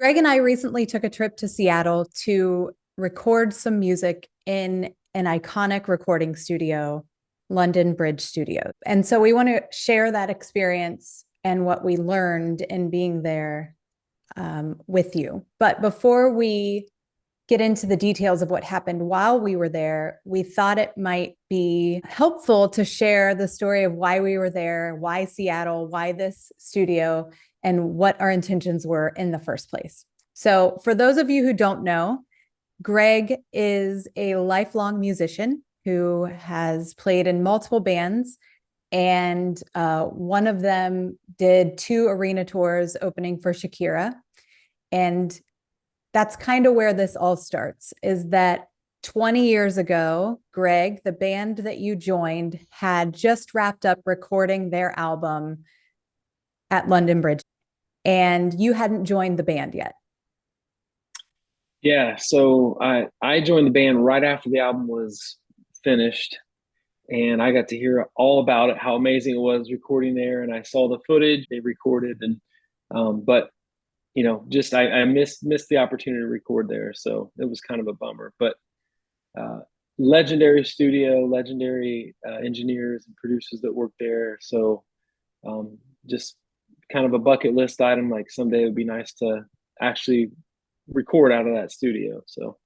Greg and I recently took a trip to Seattle to record some music in an iconic recording studio, London Bridge Studio. And so we want to share that experience and what we learned in being there with you. But before we get into the details of what happened while we were there, we thought it might be helpful to share the story of why we were there, why Seattle, why this studio, and what our intentions were in the first place. So, for those of you who don't know, Greg is a lifelong musician who has played in multiple bands, and one of them did 2 arena tours opening for Shakira. And that's kind of where this all starts, is that 20 years ago, Greg, the band that you joined, had just wrapped up recording their album at London Bridge, and you hadn't joined the band yet. Yeah, so I joined the band right after the album was finished, and I got to hear all about it, how amazing it was recording there, and I saw the footage they recorded, and but just I missed the opportunity to record there, so it was kind of a bummer. But uh, legendary studio, legendary engineers and producers that work there, so just kind of a bucket list item. Like someday it would be nice to actually record out of that studio. So,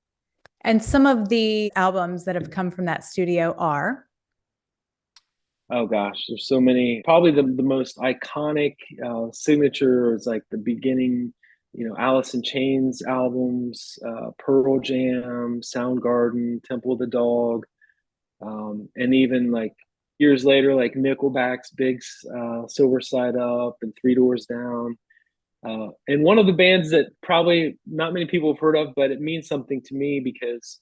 And some of the albums that have come from that studio are. oh gosh, there's so many. Probably the most iconic signature is like the beginning, Alice in Chains albums, Pearl Jam, Soundgarden, Temple of the Dog, and even like years later, like Nickelback's Big Silver Side Up and Three Doors Down. And one of the bands that probably not many people have heard of, but it means something to me because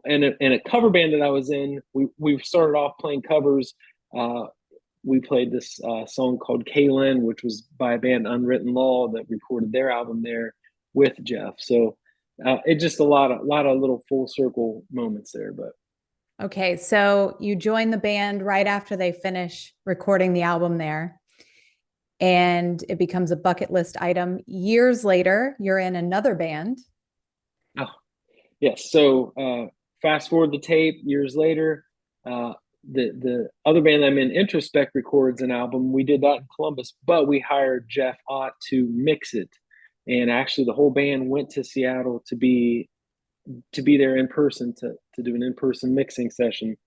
in a cover band that I was in, we started off playing covers. Uh, we played this song called Kaylin, which was by a band Unwritten Law that recorded their album there with Jeff. So it just a lot of little full circle moments there. But Okay, so you join the band right after they finish recording the album there, and it becomes a bucket list item. Years later, you're in another band. oh, yes, so fast forward the tape years later. The other band I'm in, Introspect, records an album. We did that in Columbus, but we hired Jeff Ott to mix it, and actually the whole band went to Seattle to be there in person to do an in-person mixing session,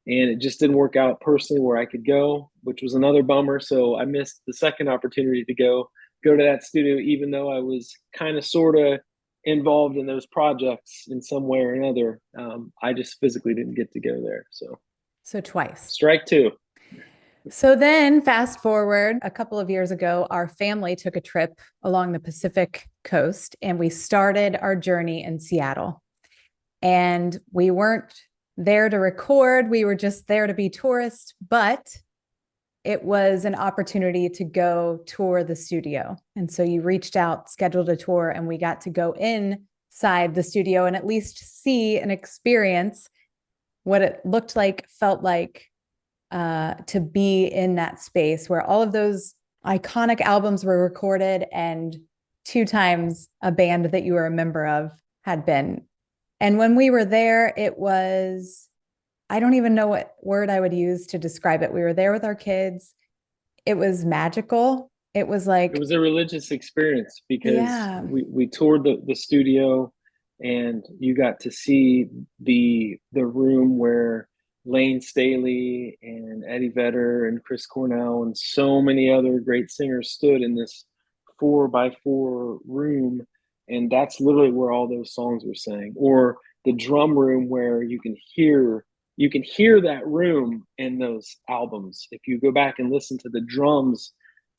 and it just didn't work out personally where I could go, which was another bummer. So I missed the second opportunity to go to that studio, even though I was kind of sort of involved in those projects in some way or another. I just physically didn't get to go there. So So twice. strike two. So then, fast forward a couple of years ago, our family took a trip along the Pacific coast and we started our journey in Seattle. And we weren't there to record, we were just there to be tourists, but it was an opportunity to go tour the studio. And so you reached out, scheduled a tour, and we got to go inside the studio and at least see and experience what it looked like, felt like, to be in that space where all of those iconic albums were recorded and 2 times a band that you were a member of had been. And when we were there, it was, I don't even know what word I would use to describe it. We were there with our kids. It was magical. It was It like, was a religious experience because yeah, we toured the studio, and you got to see the room where Lane Staley and Eddie Vedder and Chris Cornell and so many other great singers stood in this 4x4 room, and that's literally where all those songs were sang. Or the drum room where you can hear that room in those albums. If you go back and listen to the drums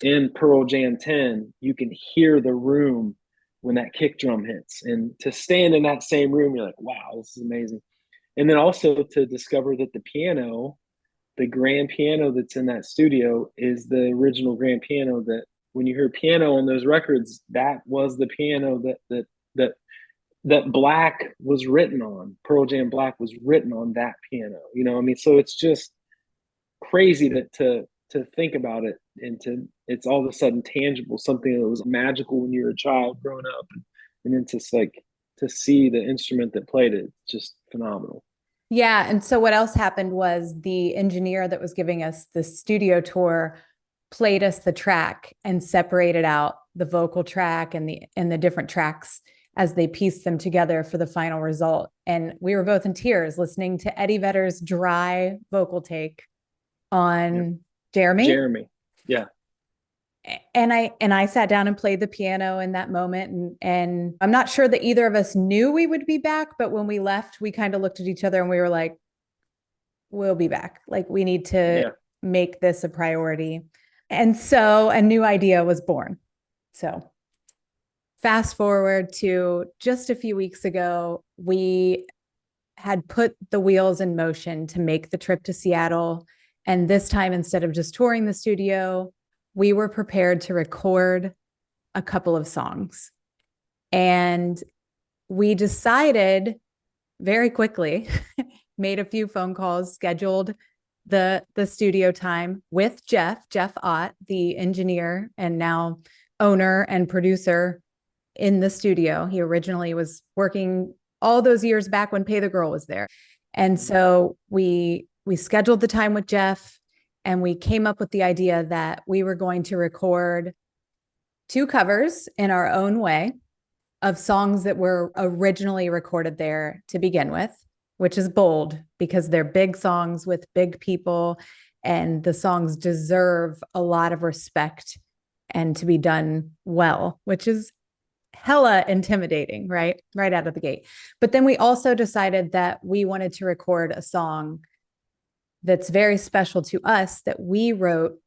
in Pearl Jam 10, you can hear the room when that kick drum hits. And to stand in that same room, you're like, wow, this is amazing. And then also to discover that the piano, the grand piano that's in that studio, is the original grand piano that when you hear piano on those records, that was the piano that Black was written on. Pearl Jam Black was written on that piano. I mean, so it's just crazy to to think about it and to it's all of a sudden tangible, something that was magical when you were a child growing up, and then just like to see the instrument that played it, just phenomenal. Yeah. And so what else happened was the engineer that was giving us the studio tour played us the track and separated out the vocal track and the different tracks as they pieced them together for the final result. And we were both in tears listening to Eddie Vedder's dry vocal take Yeah. on Jeremy. Jeremy. Yeah. And I sat down and played the piano in that moment, and I'm not sure that either of us knew we would be back, but when we left we kind of looked at each other and we were like, we'll be back, like we need to Yeah. make this a priority. And so a new idea was born. So fast forward to just a few weeks ago, we had put the wheels in motion to make the trip to Seattle. And this time, instead of just touring the studio, we were prepared to record a couple of songs. And we decided very quickly, made a few phone calls, scheduled the studio time with Jeff Ott, the engineer and now owner and producer in the studio. He originally was working all those years back when Pay the Girl was there. And so we scheduled the time with Jeff, and we came up with the idea that we were going to record two covers in our own way of songs that were originally recorded there to begin with, which is bold because they're big songs with big people, and the songs deserve a lot of respect and to be done well, which is hella intimidating, right? Right out of the gate. But then we also decided that we wanted to record a song that's very special to us that we wrote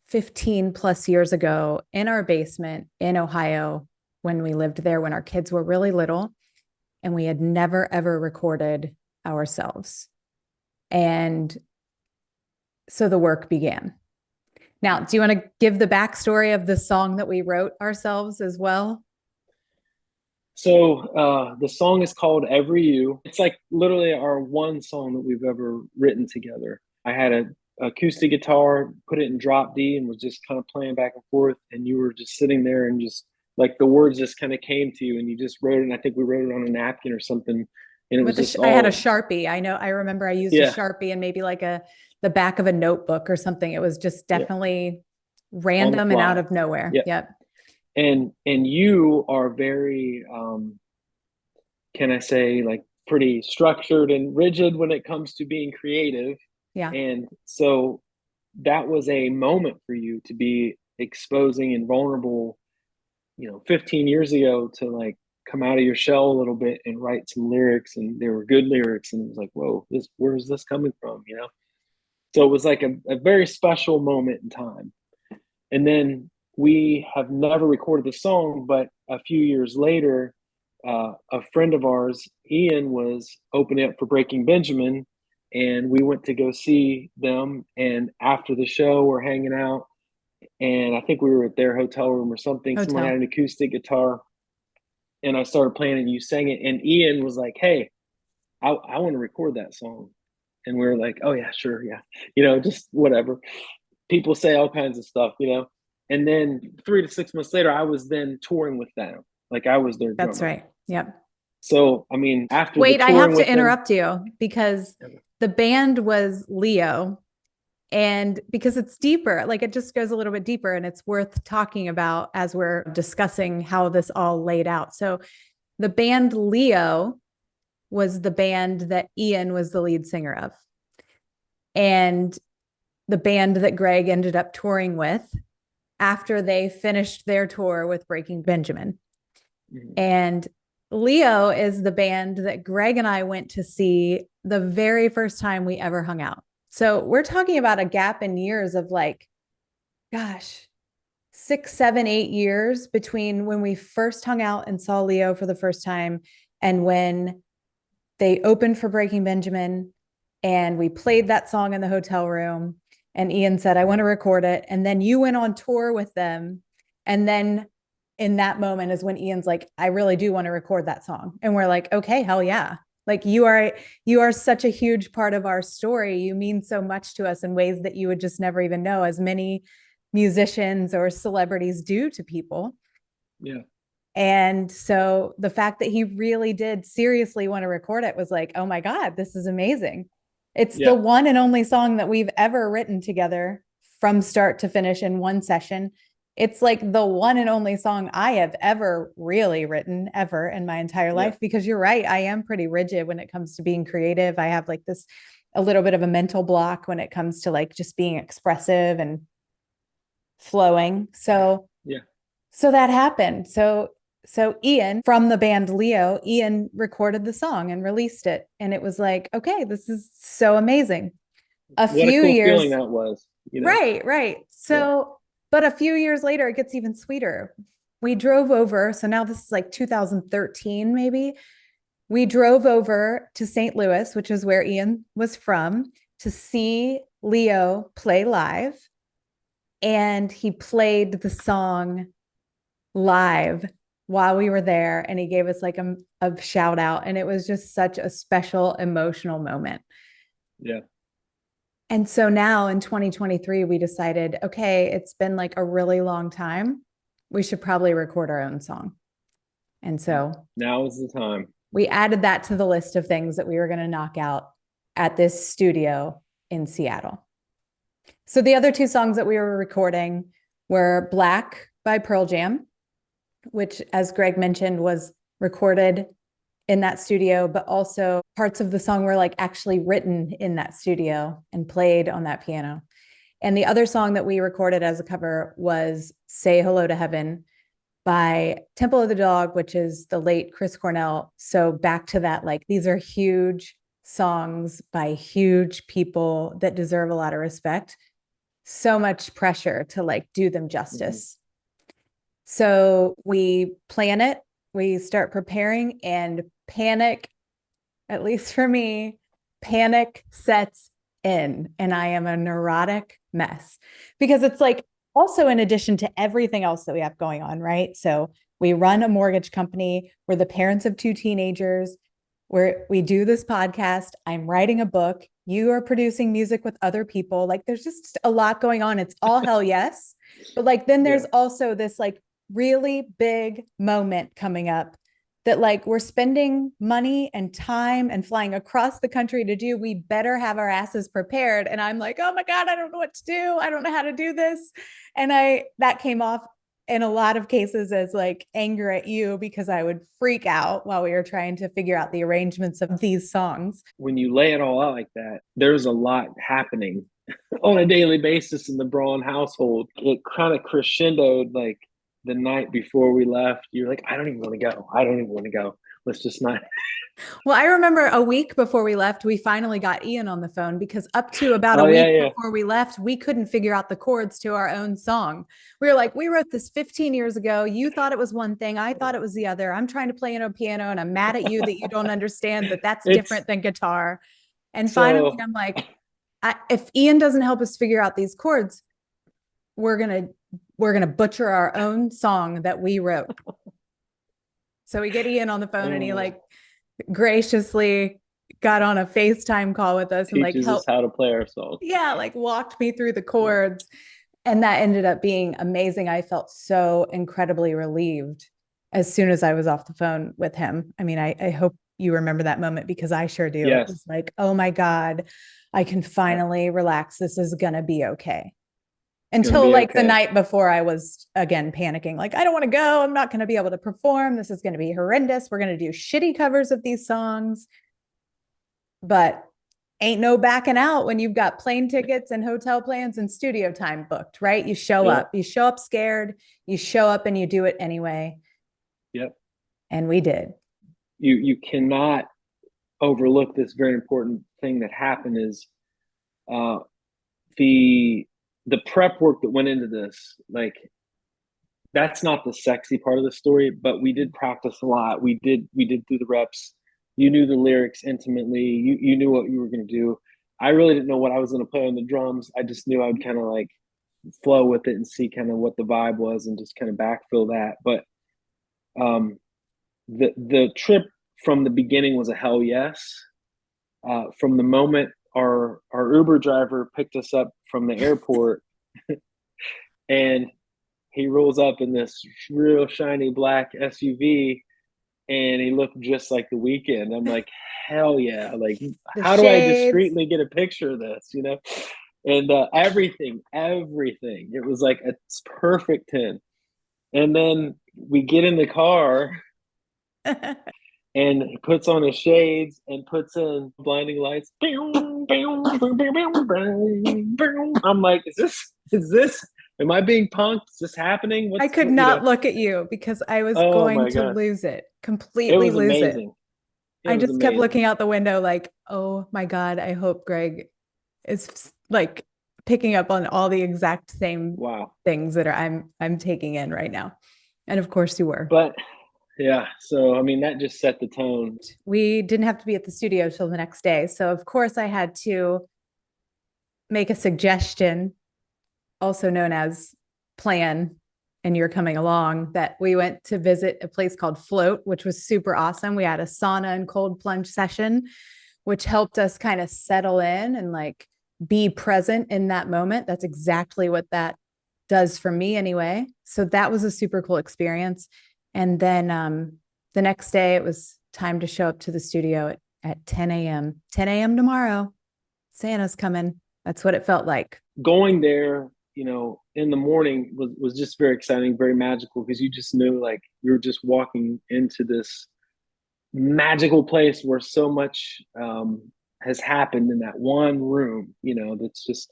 15 plus years ago in our basement in Ohio when we lived there, when our kids were really little, and we had never, ever recorded ourselves. And so the work began. Now, do you want to give the backstory of the song that we wrote ourselves as well? So the song is called Every You. It's like literally our one song that we've ever written together. I had a acoustic guitar, put it in drop D, and was just kind of playing back and forth. And you were just sitting there, and just like the words just kind of came to you, and you just wrote it. And I think we wrote it on a napkin or something, and it was just I had a all Sharpie. I remember I used a yeah Sharpie and maybe like the back of a notebook or something. It was just yeah definitely on the random and out fly. of nowhere. Yeah, Yep. and you are very can I say like pretty structured and rigid when it comes to being creative. Yeah. And so that was a moment for you to be exposing and vulnerable, 15 years ago, to like come out of your shell a little bit and write some lyrics, and they were good lyrics, and it was like, whoa, where is this coming from? So it was like a very special moment in time. And then we have never recorded the song, but a few years later, a friend of ours, Ian, was opening up for Breaking Benjamin, and we went to go see them. And after the show, we're hanging out, and I think we were at their hotel room or something. Someone had Hotel. an acoustic guitar, and I started playing it, and you sang it. And Ian was like, "Hey, I want to record that song," and we were like, "Oh yeah, sure, yeah," just whatever. People say all kinds of stuff. And then 3 to 6 months later, I was then touring with them. Like I was their That's drummer. right. Yep. So, I mean, after the Wait, I have touring to with them, interrupt you because the band was Leo. And because it's deeper, like it just goes a little bit deeper, and it's worth talking about as we're discussing how this all laid out. So the band Leo was the band that Ian was the lead singer of. And the band that Greg ended up touring with after they finished their tour with Breaking Benjamin. mhm. And Leo is the band that Greg and I went to see the very first time we ever hung out. So we're talking about a gap in years of like, gosh, 6, 7, 8 years between when we first hung out and saw Leo for the first time and when they opened for Breaking Benjamin, and we played that song in the hotel room. And Ian said, I want to record it. And then you went on tour with them. And then in that moment is when Ian's like, I really do want to record that song. And we're like, okay, hell yeah. Like you are such a huge part of our story. You mean so much to us in ways that you would just never even know, as many musicians or celebrities do to people. Yeah. And so the fact that he really did seriously want to record it was like, oh my God, this is amazing. It's the Yeah. one and only song that we've ever written together from start to finish in one session. It's like the one and only song I have ever really written ever in my entire Yeah. life, because you're right. I am pretty rigid when it comes to being creative. I have like this a little bit of a mental block when it comes to like just being expressive and flowing. Yeah. So that happened. So Ian from the band Leo, Ian recorded the song and released it. And it was like, okay, this is so amazing. A What a few cool feeling years, that was, you know? right, right. Yeah. So, but a few years later, it gets even sweeter. We drove over. So now this is like 2013, maybe. We drove over to St. Louis, which is where Ian was from, to see Leo play live. And he played the song live while we were there, and he gave us like a shout out, and it was just such a special emotional moment. Yeah. And so now in 2023 we decided, okay, it's been like a really long time, we should probably record our own song. And so Now is the time. we added that to the list of things that we were going to knock out at this studio in Seattle. So the other two songs that we were recording were Black by Pearl Jam, which, as Greg mentioned, was recorded in that studio, but also parts of the song were like actually written in that studio and played on that piano. And the other song that we recorded as a cover was Say Hello to Heaven by Temple of the Dog, which is the late Chris Cornell. So back to that, like these are huge songs by huge people that deserve a lot of respect. So much pressure to like do them justice. So we plan it, we start preparing, and panic, at least for me, panic sets in. And I am a neurotic mess because it's like also in addition to everything else that we have going on, right? So we run a mortgage company, we're the parents of two teenagers, we do this podcast, I'm writing a book, you are producing music with other people. Like there's just a lot going on. It's all hell yes. But like then there's Yeah. also this like really big moment coming up that like we're spending money and time and flying across the country to do. We better have our asses prepared. And I'm like, oh my God, I don't know what to do. I don't know how to do this. And that came off in a lot of cases as like anger at you because I would freak out while we were trying to figure out the arrangements of these songs. When you lay it all out like that, there's a lot happening on a daily basis in the Braun household. It kind of crescendoed like the night before we left. You're like, I don't even want to go. I don't even want to go. Let's just not. Well, I remember a week before we left, we finally got Ian on the phone because up to about a Oh, yeah, week yeah. before we left, we couldn't figure out the chords to our own song. We were like, we wrote this 15 years ago. You thought it was one thing. I thought it was the other. I'm trying to play in a piano and I'm mad at you that you don't understand that that's It's different than guitar. And finally, so, I'm like, if Ian doesn't help us figure out these chords, we're going to butcher our own song that we wrote. So we get Ian on the phone and he like graciously got on a FaceTime call with us and like teaches us helped, how to play our song. yeah, like walked me through the Yeah. chords. And that ended up being amazing. I felt so incredibly relieved as soon as I was off the phone with him. I mean, I hope you remember that moment because I sure do. It Yes. was like, oh my God, I can finally relax. This is going to be okay. It's going to Until be like the okay. night before, I was again panicking, like, I don't want to go. I'm not going to be able to perform. This is going to be horrendous. We're going to do shitty covers of these songs. But ain't no backing out when you've got plane tickets and hotel plans and studio time booked, right? Yep. You show up scared, you show up and you do it anyway. Yep. And we did. You cannot overlook this very important thing that happened is uh, the prep work that went into this. Like that's not the sexy part of the story, but we did practice a lot. We did do the reps. You knew the lyrics intimately. You knew what you were going to do. I really didn't know what I was going to play on the drums. I just knew I'd kind of like flow with it and see kind of what the vibe was and just kind of backfill that. But um, the trip from the beginning was a hell yes. From the moment our Uber driver picked us up from the airport, and he rolls up in this real shiny black SUV, and he looked just like The Weeknd. I'm like, hell yeah! Like, The how do I shades. discreetly get a picture of this? You know, and everything. It was like a perfect 10. And then we get in the car, and he puts on his shades and puts in blinding lights. I'm like, is this, am I being punked? Is this happening? I What's, could you know, not look at you because I was oh going my to God. lose it, It completely was lose it. amazing. It I was just kept amazing. looking out the window like, oh my God, I hope Greg is like picking up on all the exact same Wow. things that I'm taking in right now. And of course you were. But yeah, so I mean, that just set the tone. We didn't have to be at the studio till the next day. So of course I had to make a suggestion, also known as plan, and you're coming along, that we went to visit a place called Float, which was super awesome. We had a sauna and cold plunge session, which helped us kind of settle in and like be present in that moment. That's exactly what that does for me anyway. So that was a super cool experience. And then the next day it was time to show up to the studio at 10 a.m. 10 a.m. tomorrow. Santa's coming. That's what it felt like. Going there, in the morning was just very exciting, very magical, because you just knew like you were just walking into this magical place where so much has happened in that one room. That's just,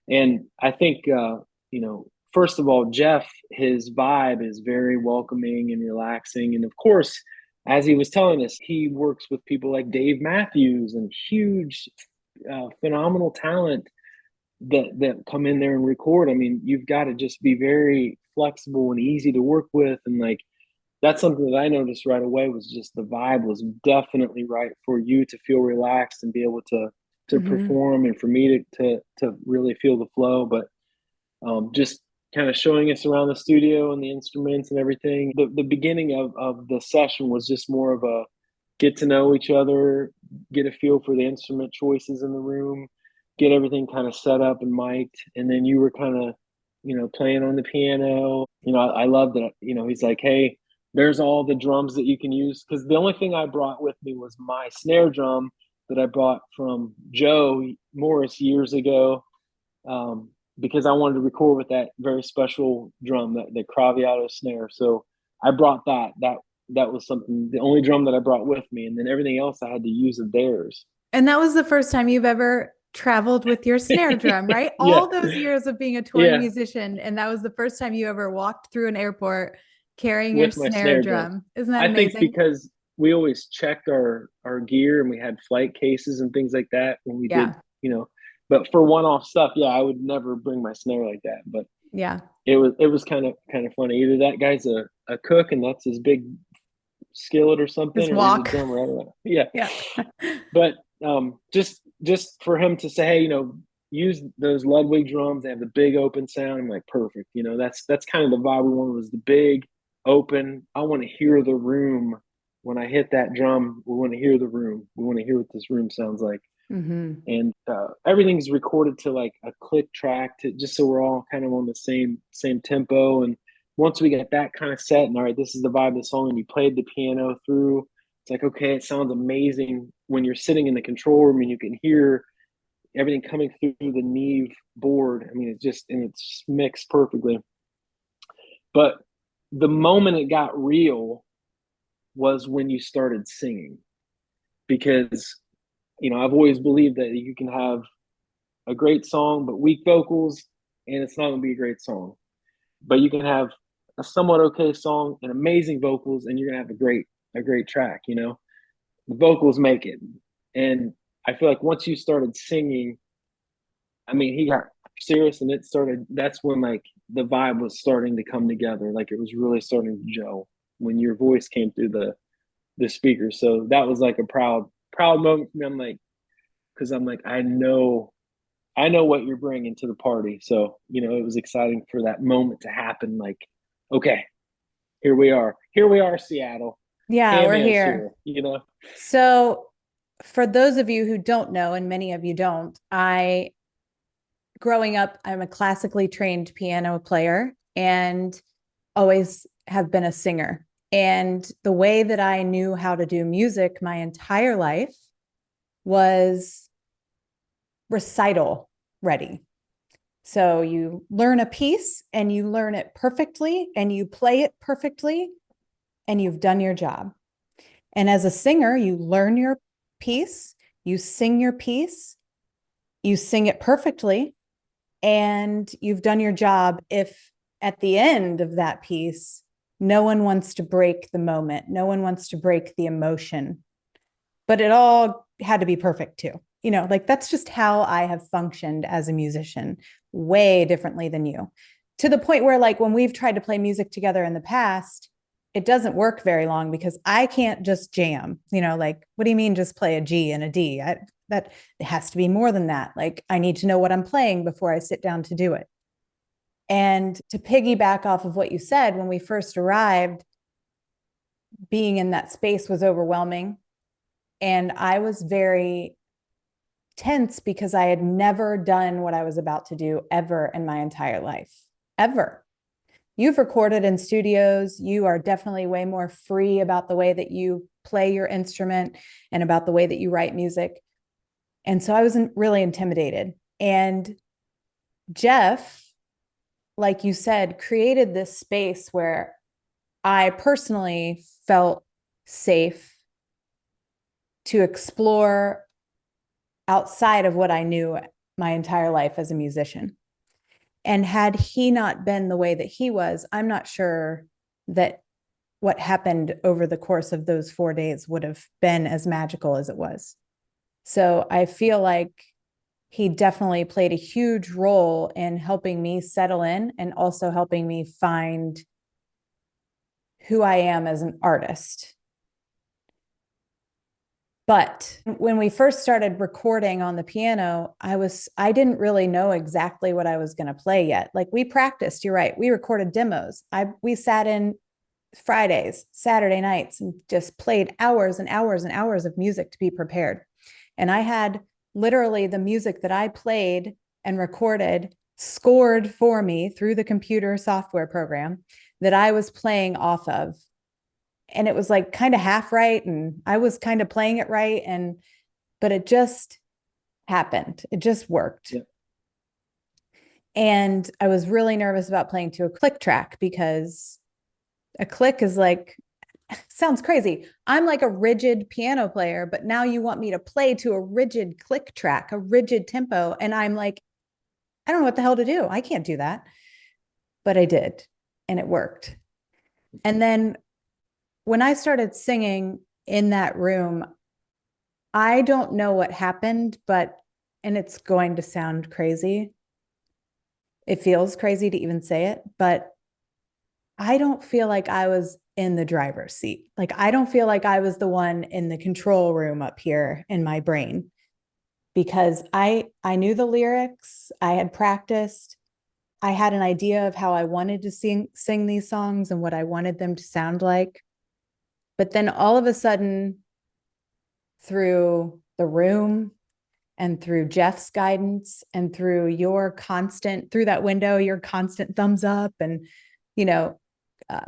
and I think, first of all, Jeff, his vibe is very welcoming and relaxing. And of course, as he was telling us, he works with people like Dave Matthews and huge, phenomenal talent that come in there and record. I mean, you've got to just be very flexible and easy to work with, and like that's something that I noticed right away was just the vibe was definitely right for you to feel relaxed and be able to Mm-hmm. perform, and for me to really feel the flow. But just kind of showing us around the studio and the instruments and everything. The beginning of the session was just more of a get to know each other, get a feel for the instrument choices in the room, get everything kind of set up and mic'd. And then you were kind of, playing on the piano. I love that, he's like, hey, there's all the drums that you can use. Because the only thing I brought with me was my snare drum that I brought from Joe Morris years ago, um, because I wanted to record with that very special drum, that the Craviotto snare. So I brought that. That was something, the only drum that I brought with me, and then everything else I had to use of theirs. And that was the first time you've ever traveled with your snare drum, right? Yeah, All those years of being a touring yeah, musician. And that was the first time you ever walked through an airport carrying your with my snare snare drum. drum. Isn't that I think amazing? because we always checked our gear, and we had flight cases and things like that when we did, Yeah. you know. But for one-off stuff, yeah, I would never bring my snare like that. But Yeah. it was kind of funny. Either that guy's a cook and that's his big skillet or something, Just or he's a walk. drummer. I don't know. Yeah, Yeah. but just for him to say, hey, use those Ludwig drums. They have the big open sound. I'm like, perfect. That's kind of the vibe we wanted, was the big open. I want to hear the room when I hit that drum. We want to hear the room. We want to hear what this room sounds like. Mm-hmm. And everything's recorded to like a click track, to just so we're all kind of on the same tempo. And once we get that kind of set, and all right, this is the vibe of the song, and you played the piano through, it's like, okay, it sounds amazing when you're sitting in the control room and you can hear everything coming through the Neve board. I mean, it's mixed perfectly. But the moment it got real was when you started singing, because I've always believed that you can have a great song but weak vocals, and it's not going to be a great song. But you can have a somewhat okay song and amazing vocals, and you're going to have a great track. The vocals make it. And I feel like once you started singing, I mean, he got serious, and that's when like the vibe was starting to come together. Like it was really starting to gel when your voice came through the speaker. So that was like a proud moment for me. I'm like, I know what you're bringing to the party. So, it was exciting for that moment to happen. Like, okay, here we are, Seattle. Yeah, we're Hammy here. here, you know? So, for those of you who don't know, and many of you don't, growing up, I'm a classically trained piano player and always have been a singer. And the way that I knew how to do music my entire life was recital ready. So you learn a piece and you learn it perfectly and you play it perfectly and you've done your job. And as a singer, you learn your piece, you sing your piece, you sing it perfectly, and you've done your job. If at the end of that piece, no one wants to break the moment, no one wants to break the emotion, but it all had to be perfect too. Like that's just how I have functioned as a musician, way differently than you. To the point where, like, when we've tried to play music together in the past, it doesn't work very long because I can't just jam. Like, what do you mean just play a G and a D? That it has to be more than that. Like, I need to know what I'm playing before I sit down to do it. And to piggyback off of what you said, when we first arrived, being in that space was overwhelming. And I was very tense because I had never done what I was about to do ever in my entire life, ever. You've recorded in studios. You are definitely way more free about the way that you play your instrument and about the way that you write music. And so I wasn't really intimidated. And Jeff, like you said, created this space where I personally felt safe to explore outside of what I knew my entire life as a musician. And had he not been the way that he was, I'm not sure that what happened over the course of those 4 days would have been as magical as it was. So I feel like he definitely played a huge role in helping me settle in and also helping me find who I am as an artist. But when we first started recording on the piano, I didn't really know exactly what I was going to play yet. Like, we practiced, you're right. We recorded demos. We sat in Fridays, Saturday nights, and just played hours and hours and hours of music to be prepared. And I had literally the music that I played and recorded scored for me through the computer software program that I was playing off of. And it was like kind of half right. And I was kind of playing it right. But it just happened. It just worked. Yeah. And I was really nervous about playing to a click track because a click is like, sounds crazy. I'm like a rigid piano player, but now you want me to play to a rigid click track, a rigid tempo. And I'm like, I don't know what the hell to do. I can't do that. But I did, and it worked. And then when I started singing in that room, I don't know what happened, and it's going to sound crazy. It feels crazy to even say it, but I don't feel like I was in the driver's seat. Like, I don't feel like I was the one in the control room up here in my brain, because I knew the lyrics, I had practiced, I had an idea of how I wanted to sing these songs and what I wanted them to sound like. But then all of a sudden, through the room and through Jeff's guidance and through that window, your constant thumbs up and, you know,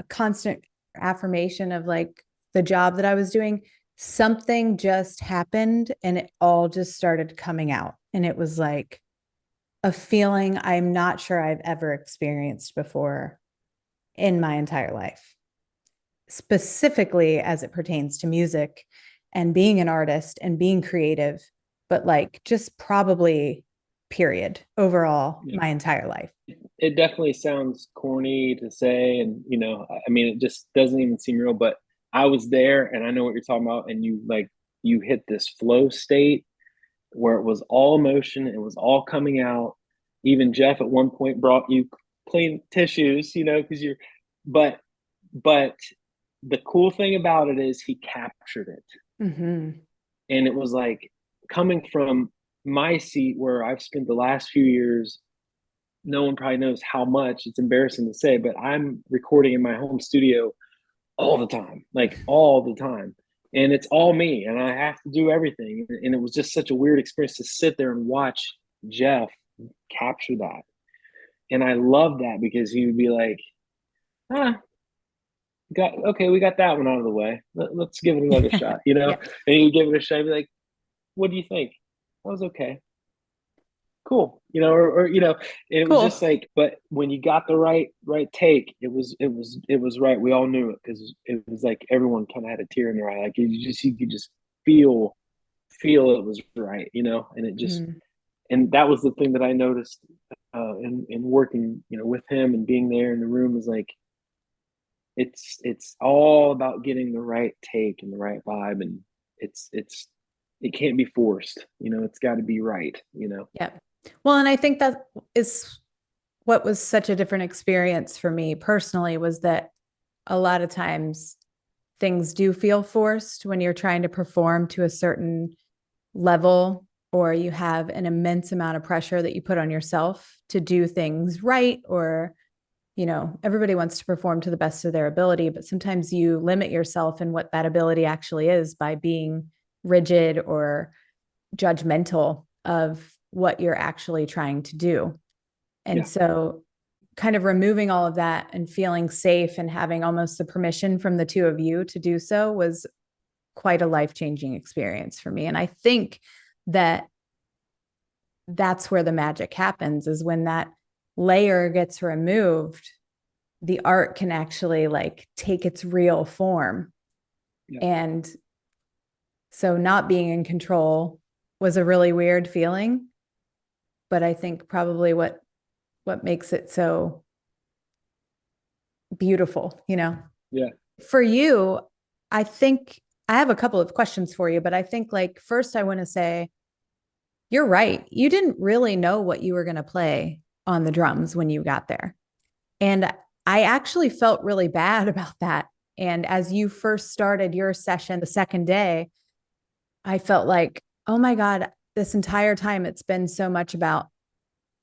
constant affirmation of like the job that I was doing, something just happened and it all just started coming out. And it was like a feeling I'm not sure I've ever experienced before in my entire life, specifically as it pertains to music and being an artist and being creative, but like just probably period overall Yeah. my entire life. It definitely sounds corny to say, and I mean, it just doesn't even seem real. But I was there, and I know what you're talking about. And you hit this flow state where it was all emotion, it was all coming out. Even Jeff at one point brought you clean tissues, because you're. But the cool thing about it is he captured it, Mm-hmm. and it was like coming from my seat where I've spent the last few years. No one probably knows how much, it's embarrassing to say, but I'm recording in my home studio all the time, like all the time. And it's all me, and I have to do everything. And it was just such a weird experience to sit there and watch Jeff capture that. And I love that because he would be like, ah, got okay, we got that one out of the way. Us give it another shot, you know? Yeah. And he'd give it a shot, I'd be like, what do you think? That was okay. Cool, you know, or you know, and it was Cool. just like, but when you got the right take, it was right. We all knew it because it was like everyone kind of had a tear in their eye. Like you could just feel it was right, you know, and it just Mhm. and that was the thing that I noticed in working, you know, with him and being there in the room is like it's all about getting the right take and the right vibe, and it's it can't be forced, you know, it's got to be right, you know. Yeah. Well, and I think that is what was such a different experience for me personally was that a lot of times things do feel forced when you're trying to perform to a certain level, or you have an immense amount of pressure that you put on yourself to do things right, or everybody wants to perform to the best of their ability, but sometimes you limit yourself in what that ability actually is by being rigid or judgmental of what you're actually trying to do. And Yeah, so kind of removing all of that and feeling safe and having almost the permission from the two of you to do so was quite a life-changing experience for me. And I think that that's where the magic happens, is when that layer gets removed, the art can actually like take its real form. yeah, And so not being in control was a really weird feeling, but I think probably what makes it so beautiful, yeah. For you, I think I have a couple of questions for you, but I think like first I want to say you're right. You didn't really know what you were going to play on the drums when you got there. And I actually felt really bad about that. And as you first started your session the second day, I felt like, oh my God, this entire time it's been so much about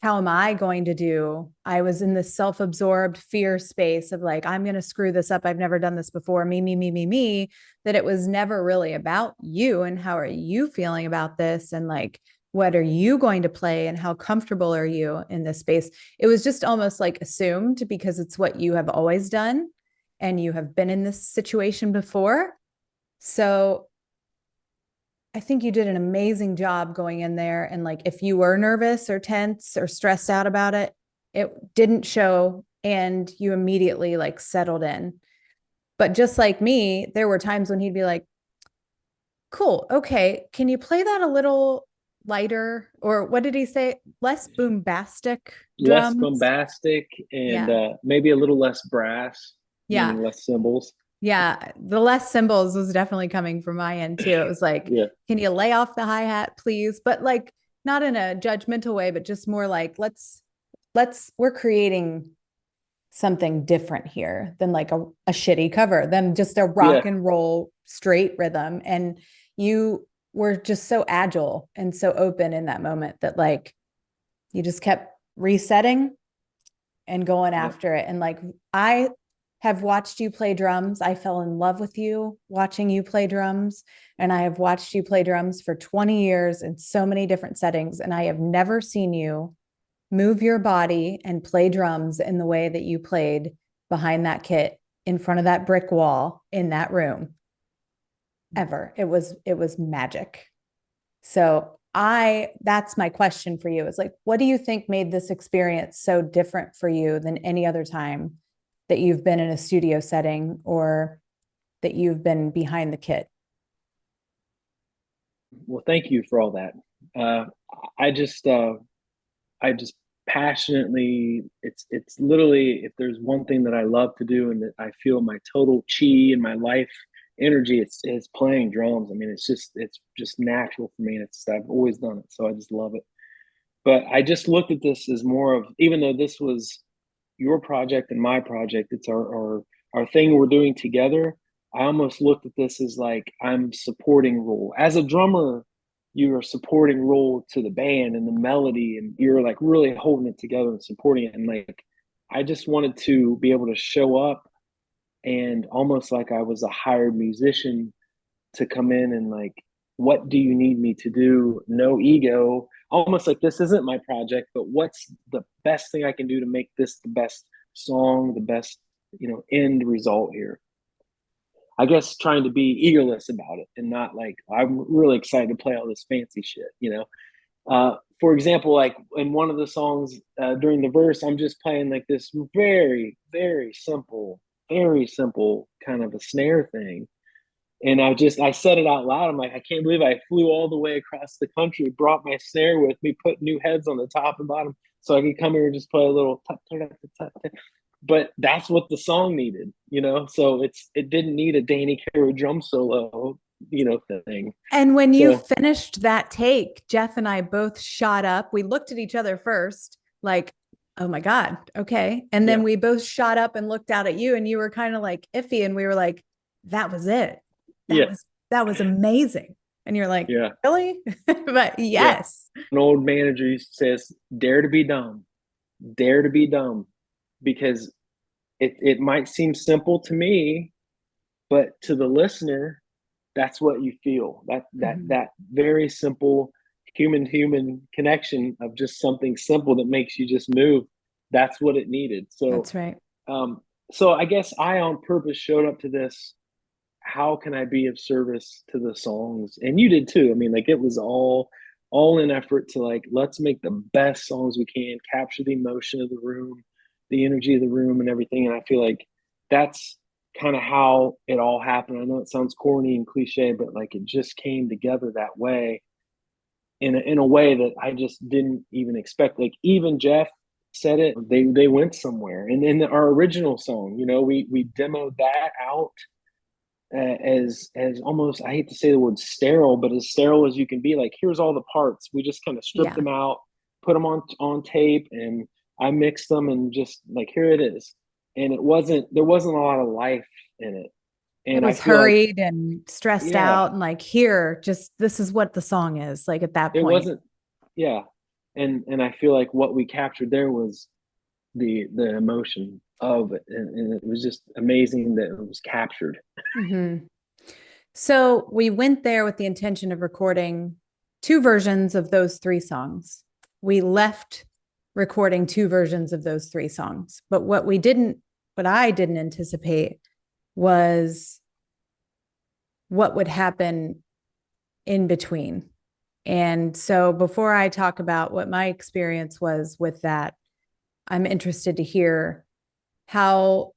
how am I going to do? I was in this self absorbed fear space of like, I'm going to screw this up. I've never done this before. Me, that it was never really about you and how are you feeling about this? And like, what are you going to play and how comfortable are you in this space? It was just almost like assumed because it's what you have always done and you have been in this situation before. So I think you did an amazing job going in there. And like, if you were nervous or tense or stressed out about it, it didn't show and you immediately like settled in. But just like me, there were times when he'd be like, cool, okay, can you play that a little lighter? Or what did he say? Less bombastic Less drums. bombastic and Yeah. maybe a little less brass, Yeah. meaning less cymbals. Yeah, the less cymbals was definitely coming from my end too. It was like, Yeah, can you lay off the hi-hat, please? But like not in a judgmental way, but just more like let's we're creating something different here than like a shitty cover, than just a yeah, rock and roll straight rhythm. And you were just so agile and so open in that moment that like you just kept resetting and going yeah. after it. And like I have watched you play drums. I fell in love with you watching you play drums. And I have watched you play drums for 20 years in so many different settings. And I have never seen you move your body and play drums in the way that you played behind that kit in front of that brick wall in that room ever. It was magic. So that's my question for you is like, what do you think made this experience so different for you than any other time that you've been in a studio setting or that you've been behind the kit? Well, thank you for all that. Uh, I just I just passionately, it's literally, if there's one thing that I love to do and that I feel my total chi and my life energy, it's playing drums. I mean, it's just natural for me. I've always done it, so I just love it. But I just looked at this as more of, even though this was your project and my project, it's our thing we're doing together. I almost looked at this as like I'm supporting role. As a drummer, you're a supporting role to the band and the melody, and you're like really holding it together and supporting it. And like I just wanted to be able to show up and almost like I was a hired musician to come in and like, what do you need me to do? No ego, almost like this isn't my project, but what's the best thing I can do to make this the best song, the best, end result here. I guess trying to be eagerless about it and not like, I'm really excited to play all this fancy shit. For example, like in one of the songs during the verse, I'm just playing like this very, very simple kind of a snare thing. And I said it out loud. I'm like, I can't believe I flew all the way across the country, brought my snare with me, put new heads on the top and bottom so I could come here and just play a little tut, tut, tut, tut, tut. But that's what the song needed. So it didn't need a Danny Carey drum solo, thing. And when you So finished that take, Jeff and I both shot up. We looked at each other first, like, oh my God, okay. And then yeah, we both shot up and looked out at you, and you were kind of like iffy. And we were like, that was it. That yeah, was that was amazing. And you're like, yeah, really? But yeah. yes. An old manager says, dare to be dumb, dare to be dumb, because it might seem simple to me, but to the listener, that's what you feel. Mhm. That very simple human connection of just something simple that makes you just move. That's what it needed. So That's right. um, so I guess I on purpose showed up to this. How can I be of service to the songs? And you did too. I mean, like it was all in effort to like, let's make the best songs we can, capture the emotion of the room, the energy of the room and everything. And I feel like that's kind of how it all happened. I know it sounds corny and cliche, but like it just came together that way in a way that I just didn't even expect. Like even Jeff said it, they went somewhere. And in our original song, we demoed that out as almost, I hate to say the word sterile, but as sterile as you can be. Like here's all the parts. We just kind of stripped Yeah. them out, put them on tape, and I mixed them and just like here it is. And there wasn't a lot of life in it. It And I was feel like hurried and stressed yeah, out and like, here, just this is what the song is like at that it point. wasn't yeah. And I feel like what we captured there was the emotion of it, and it was just amazing that it was captured. Mhm. So we went there with the intention of recording two versions of those three songs. We left recording two versions of those three songs. But what I didn't anticipate was what would happen in between. And so before I talk about what my experience was with that, I'm interested to hear how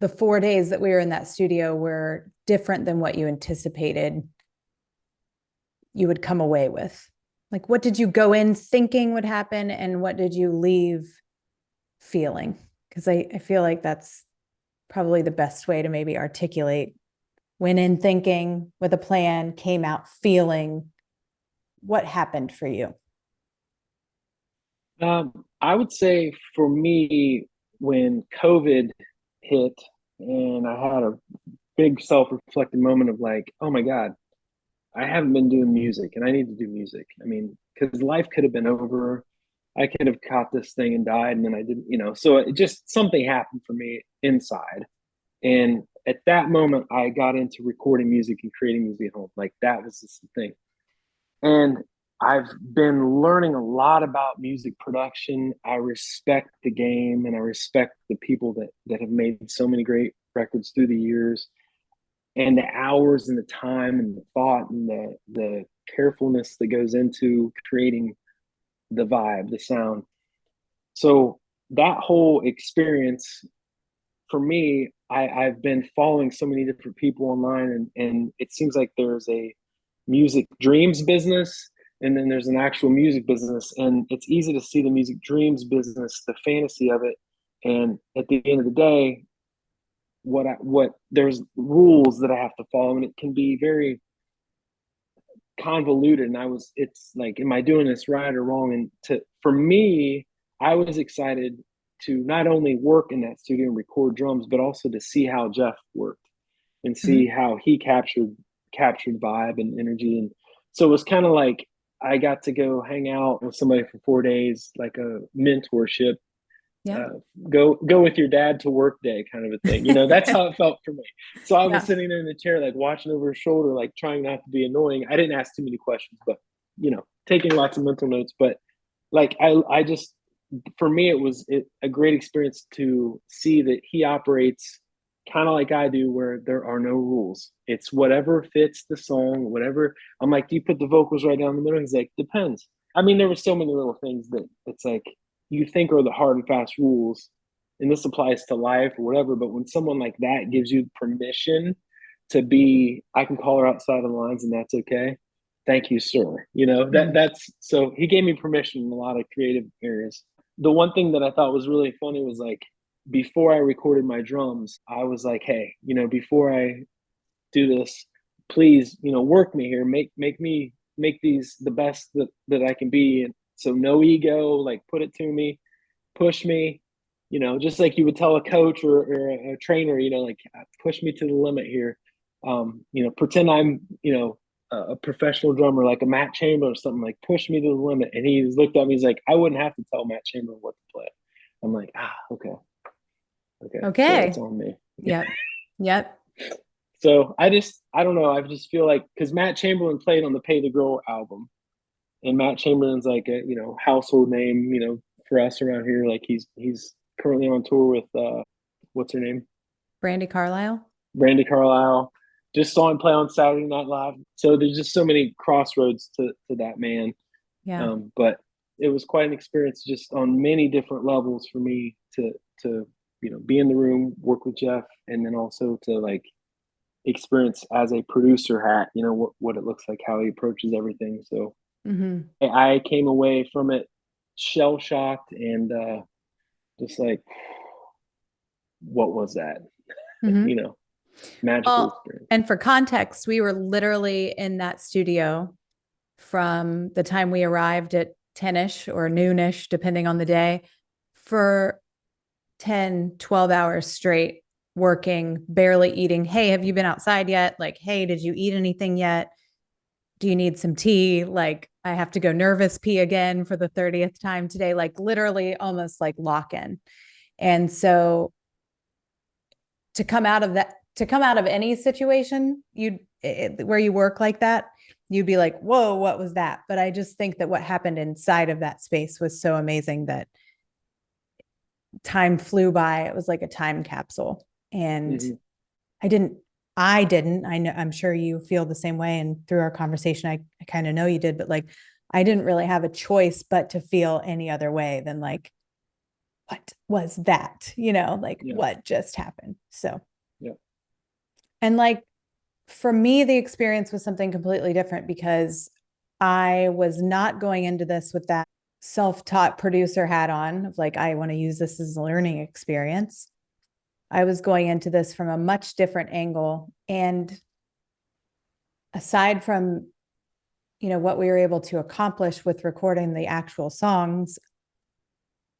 the 4 days that we were in that studio were different than what you anticipated you would come away with. Like, what did you go in thinking would happen, and what did you leave feeling? Because I feel like that's probably the best way to maybe articulate. Went in thinking with a plan, came out feeling. What happened for you? I would say for me, when COVID hit and I had a big self-reflective moment of like, oh my God, I haven't been doing music and I need to do music. I mean, because life could have been over. I could have caught this thing and died, and then I didn't. So it just something happened for me inside. And at that moment, I got into recording music and creating music at home. Like that was just the thing. And I've been learning a lot about music production. I respect the game and I respect the people that have made so many great records through the years, and the hours and the time and the thought and the carefulness that goes into creating the vibe, the sound. So that whole experience for me, I've been following so many different people online, and it seems like there's a music dreams business, and then there's an actual music business. And it's easy to see the music dreams business, the fantasy of it. And at the end of the day, what there's rules that I have to follow, and it can be very convoluted. And it's like, am I doing this right or wrong? And for me, I was excited to not only work in that studio and record drums, but also to see how Jeff worked and see Mhm. how he captured vibe and energy. And so it was kind of like I got to go hang out with somebody for 4 days, like a mentorship, Yeah. uh, go with your dad to work day kind of a thing. You know, that's how it felt for me. So I was Yeah. sitting there in the chair, like watching over his shoulder, like trying not to be annoying. I didn't ask too many questions, but you know, taking lots of mental notes. But like I just for me a great experience to see that he operates kind of like I do, where there are no rules. It's whatever fits the song, whatever. I'm like, do you put the vocals right down the middle? He's like, depends. I mean, there were so many little things that it's like you think are the hard and fast rules, and this applies to life or whatever. But when someone like that gives you permission to be, I can call her outside of the lines, and that's okay. Thank you, sir. You know Mhm. that's so he gave me permission in a lot of creative areas. The one thing that I thought was really funny was like before I recorded my drums, I was like, hey, you know, before I do this, please, you know, work me here, make me make these the best that I can be. And so no ego, like put it to me, push me, you know, just like you would tell a coach or a trainer, you know, like push me to the limit here. You know, pretend I'm, you know, a professional drummer like a Matt Chamber or something, like push me to the limit. And he looked at me, he's like, I wouldn't have to tell Matt Chamber what to play. I'm like, okay, okay, so it's Okay. on me. Yep. Yep. So I don't know. I just feel like because Matt Chamberlain played on the Pay the Girl album, and Matt Chamberlain's like a you know household name, you know, for us around here. Like he's currently on tour with what's her name, Brandy Carlisle. Brandy Carlisle. Just saw him play on Saturday Night Live. So there's just so many crossroads to that man. Yeah. But it was quite an experience, just on many different levels for me to you know be in the room, work with Jeff, and then also to like experience as a producer hat, you know, what it looks like, how he approaches everything. So Hmm. I came away from it shell shocked and just like, what was that? Hmm. You know, magical Well, experience. and for context, we were literally in that studio from the time we arrived at 10ish or noonish, depending on the day, for 10, 12 hours straight, working, barely eating. Hey, have you been outside yet? Like, hey, did you eat anything yet? Do you need some tea? Like, I have to go nervous pee again for the 30th time today, like literally almost like lock in. And so to come out of any situation where you work like that, you'd be like, whoa, what was that? But I just think that what happened inside of that space was so amazing that time flew by. It was like a time capsule. And Mm-hmm. I didn't, I didn't, I know, I'm sure you feel the same way. And through our conversation, I kind of know you did, but like, I didn't really have a choice but to feel any other way than like, what was that? You know, like Yeah, what just happened? So, yeah, and like, for me, the experience was something completely different because I was not going into this with that self taught producer hat on of like, I want to use this as a learning experience. I was going into this from a much different angle. And aside from, you know, what we were able to accomplish with recording the actual songs,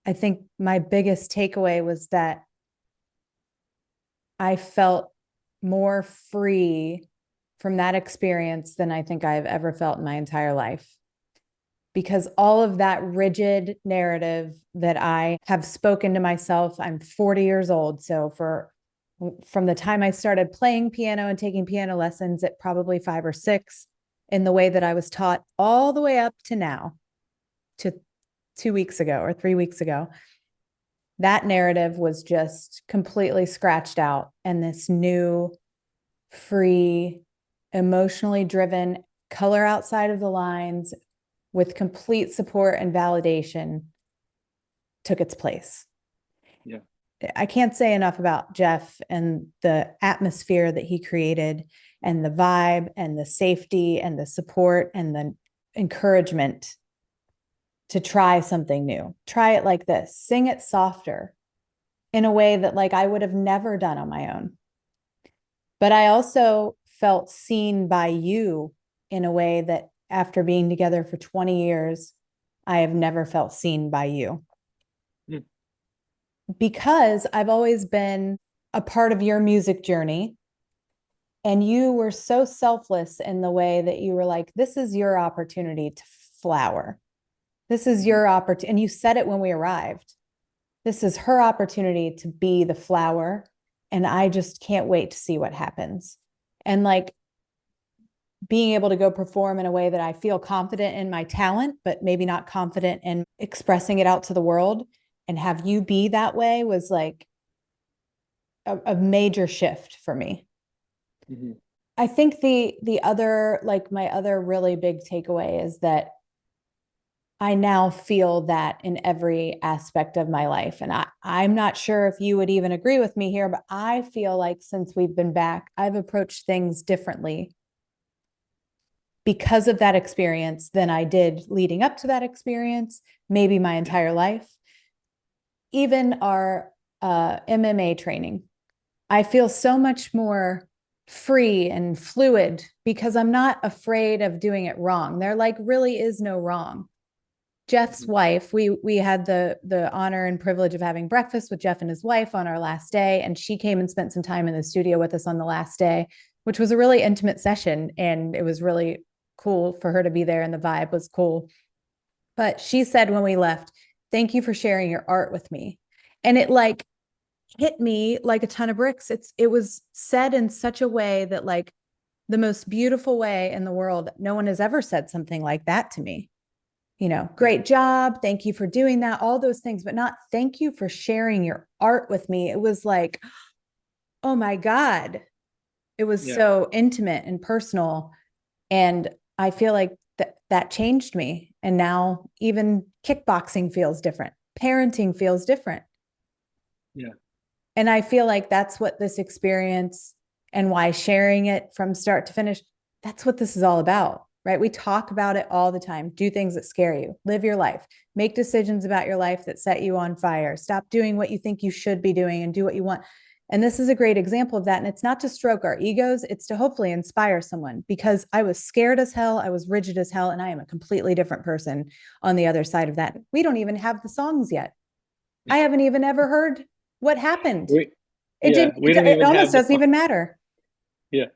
I think my biggest takeaway was that I felt more free from that experience than I think I've ever felt in my entire life. Because all of that rigid narrative that I have spoken to myself, I'm 40 years old. So from the time I started playing piano and taking piano lessons at probably 5 or 6, in the way that I was taught all the way up to now, to 2 weeks ago or 3 weeks ago, that narrative was just completely scratched out. And this new, free, emotionally driven, color outside of the lines with complete support and validation took its place. yeah, I can't say enough about Jeff and the atmosphere that he created and the vibe and the safety and the support and the encouragement to try something new. Try it like this, sing it softer in a way that like I would have never done on my own. But I also felt seen by you in a way that after being together for 20 years, I have never felt seen by you. mm, Because I've always been a part of your music journey. And you were so selfless in the way that you were like, this is your opportunity to flower. This is mm-hmm. your opportunity. And you said it when we arrived. this is her opportunity to be the flower. And I just can't wait to see what happens. And like being able to go perform in a way that I feel confident in my talent, but maybe not confident in expressing it out to the world, and have you be that way was like a major shift for me. Mm-hmm. I think the other, like my other really big takeaway is that I now feel that in every aspect of my life. And I'm not sure if you would even agree with me here, but I feel like since we've been back, I've approached things differently because of that experience than I did leading up to that experience, maybe my entire life. Even our MMA training, I feel so much more free and fluid because I'm not afraid of doing it wrong. There like really is no wrong. Jeff's Mm-hmm. wife, we had the honor and privilege of having breakfast with Jeff and his wife on our last day, and she came and spent some time in the studio with us on the last day, which was a really intimate session, and it was really cool for her to be there, and the vibe was cool. But she said when we left, "Thank you for sharing your art with me," and it like hit me like a ton of bricks. It was said in such a way that like the most beautiful way in the world. No one has ever said something like that to me. You know, Yeah. great job. Thank you for doing that. All those things, but not thank you for sharing your art with me. It was like, oh my God. It was Yeah. so intimate and personal. And I feel like that changed me. And now even kickboxing feels different. Parenting feels different. Yeah. And I feel like that's what this experience and why sharing it from start to finish, that's what this is all about, right? We talk about it all the time. Do things that scare you, live your life, make decisions about your life that set you on fire, stop doing what you think you should be doing and do what you want. And this is a great example of that. And it's not to stroke our egos, it's to hopefully inspire someone, because I was scared as hell, I was rigid as hell, and I am a completely different person on the other side of that. We don't even have the songs yet. I haven't even ever heard what happened. We, It yeah, didn't, we don't it even almost have the doesn't even matter. yeah.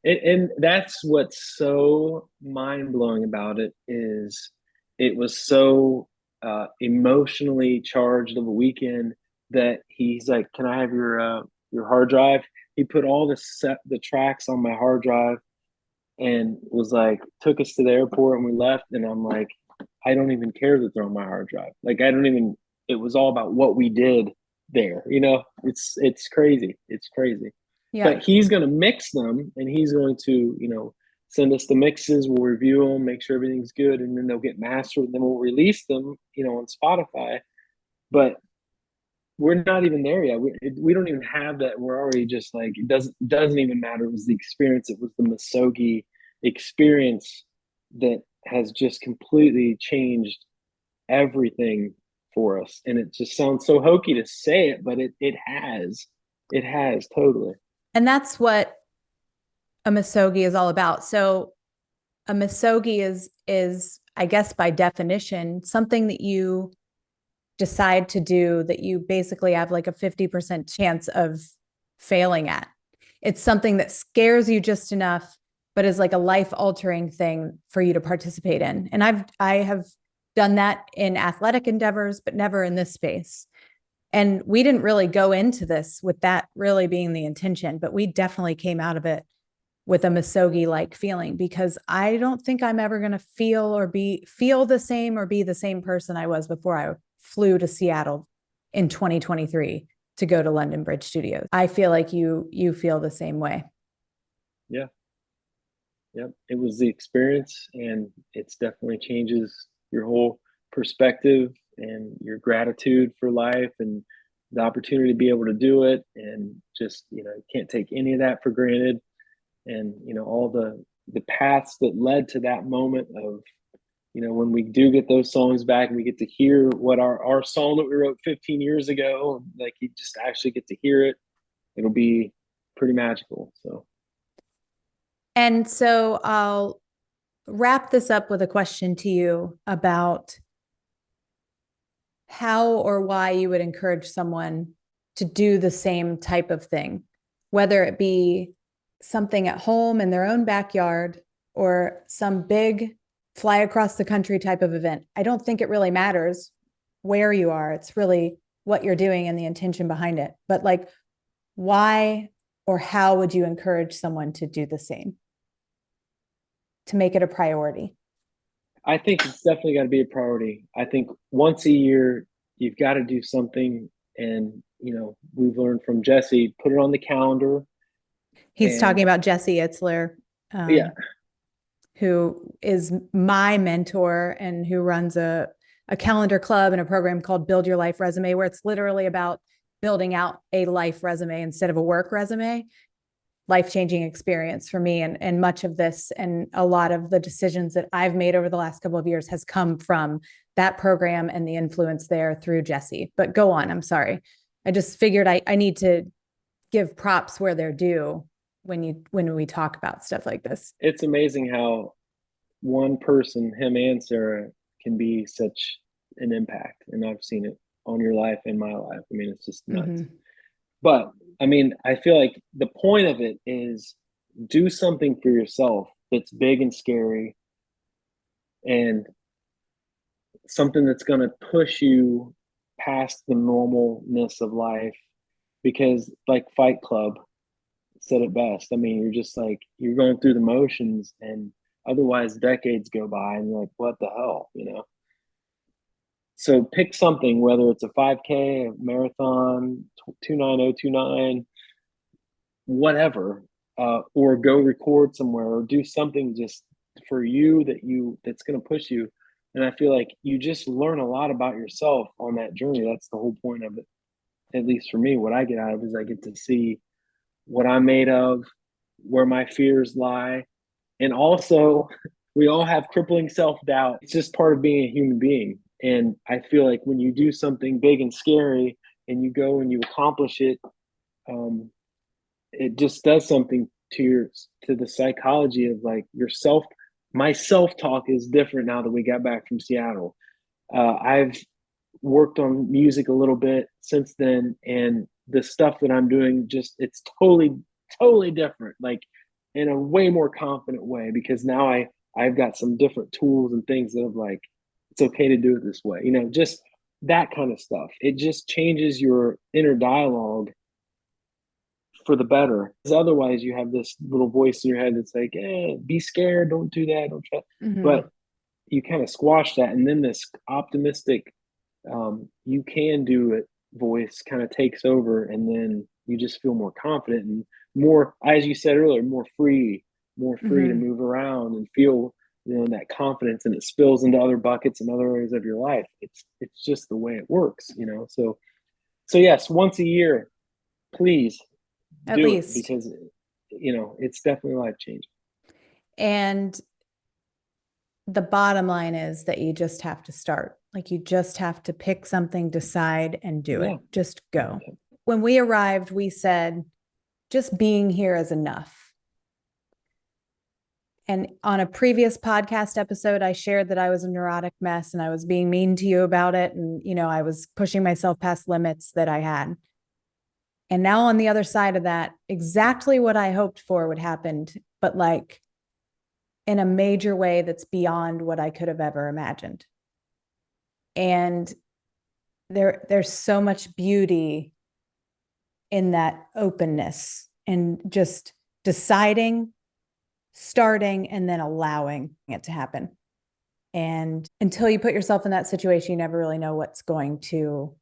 And that's what's so mind blowing about it is it was so emotionally charged of a weekend that he's like, "Can I have your hard drive?" He put all the tracks on my hard drive and was like, took us to the airport and we left. And I'm like, I don't even care that they're on my hard drive. Like, I don't even. It was all about what we did there. It's crazy. It's crazy. But Yep. he's going to mix them, and he's going to send us the mixes. We'll review them, make sure everything's good, and then they'll get mastered. And then we'll release them, on Spotify. But we're not even there yet. We don't even have that. We're already just like it doesn't even matter. It was the experience. It was the Masogi experience that has just completely changed everything for us. And it just sounds so hokey to say it, but it has totally. And that's what a misogi is all about. So a misogi is I guess by definition something that you decide to do that you basically have like a 50% chance of failing at. It's something that scares you just enough, but is like a life altering thing for you to participate in. And I have done that in athletic endeavors, but never in this space. And we didn't really go into this with that really being the intention, but we definitely came out of it with a misogi like feeling, because I don't think I'm ever going to feel the same or be the same person I was before I flew to Seattle in 2023 to go to London Bridge Studios. I feel like you feel the same way. Yeah. Yep. It was the experience, and it's definitely changes your whole perspective and your gratitude for life and the opportunity to be able to do it. And just, you can't take any of that for granted. And, all the paths that led to that moment of, when we do get those songs back and we get to hear what our song that we wrote 15 years ago, like you just actually get to hear it, it'll be pretty magical. So, And so I'll wrap this up with a question to you about how or why you would encourage someone to do the same type of thing, whether it be something at home in their own backyard or some big fly across the country type of event. I don't think it really matters where you are. It's really what you're doing and the intention behind it. But like, why or how would you encourage someone to do the same, to make it a priority? I think it's definitely got to be a priority. I think once a year, you've got to do something. And, we've learned from Jesse, put it on the calendar. He's And talking about Jesse Itzler, yeah, who is my mentor and who runs a calendar club and a program called Build Your Life Resume, where it's literally about building out a life resume instead of a work resume. Life-changing experience for me, and much of this and a lot of the decisions that I've made over the last couple of years has come from that program and the influence there through Jesse. But go on, I'm sorry. I just figured I need to give props where they're due when we talk about stuff like this. it's amazing how one person, him and Sarah, can be such an impact. And I've seen it on your life and my life. I mean, it's just nuts. Mm-hmm. But I mean, I feel like the point of it is do something for yourself that's big and scary and something that's going to push you past the normalness of life. Because, like Fight Club said it best, I mean, you're just like, you're going through the motions, and otherwise decades go by and you're like, what the hell? So pick something, whether it's a 5K, a marathon, 29029, whatever, or go record somewhere or do something just for you that's going to push you. And I feel like you just learn a lot about yourself on that journey. That's the whole point of it. At least for me, what I get out of it is I get to see what I'm made of, where my fears lie. And also, we all have crippling self-doubt. It's just part of being a human being. And I feel like when you do something big and scary and you go and you accomplish it, it just does something to the psychology of like yourself. My self-talk is different now that we got back from Seattle. I've worked on music a little bit since then, and the stuff that I'm doing, just it's totally different, like in a way more confident way, because now I've got some different tools and things that have like, it's okay to do it this way, just that kind of stuff. It just changes your inner dialogue for the better. Because otherwise, you have this little voice in your head that's like, be scared, don't do that, don't try. Mm-hmm. But you kind of squash that, and then this optimistic, you can do it voice kind of takes over, and then you just feel more confident and more, as you said earlier, more free to Mm-hmm. move around and feel that confidence, and it spills into other buckets and other areas of your life. It's just the way it works. So yes, once a year, please At do it, least. because it's definitely life changing. And the bottom line is that you just have to start. Like, you just have to pick something, decide, and do it. Yeah. Just go. When we arrived, we said, just being here is enough. And on a previous podcast episode, I shared that I was a neurotic mess and I was being mean to you about it. And, I was pushing myself past limits that I had. And now on the other side of that, exactly what I hoped for would happen, but like in a major way that's beyond what I could have ever imagined. And there's so much beauty in that openness and just deciding, starting, and then allowing it to happen. And until you put yourself in that situation, you never really know what's going to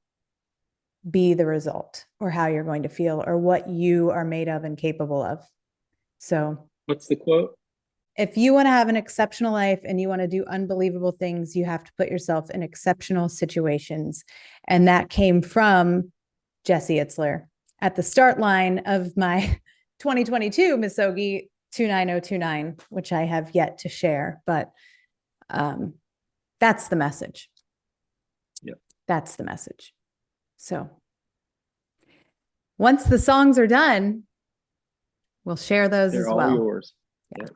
be the result or how you're going to feel or what you are made of and capable of. So, What's the quote? if you want to have an exceptional life and you want to do unbelievable things, you have to put yourself in exceptional situations. And that came from Jesse Itzler at the start line of my 2022 Misogi 29029, which I have yet to share, but that's the message. Yep. That's the message. So once the songs are done, we'll share those They're as all well. yours. Yeah. Yeah.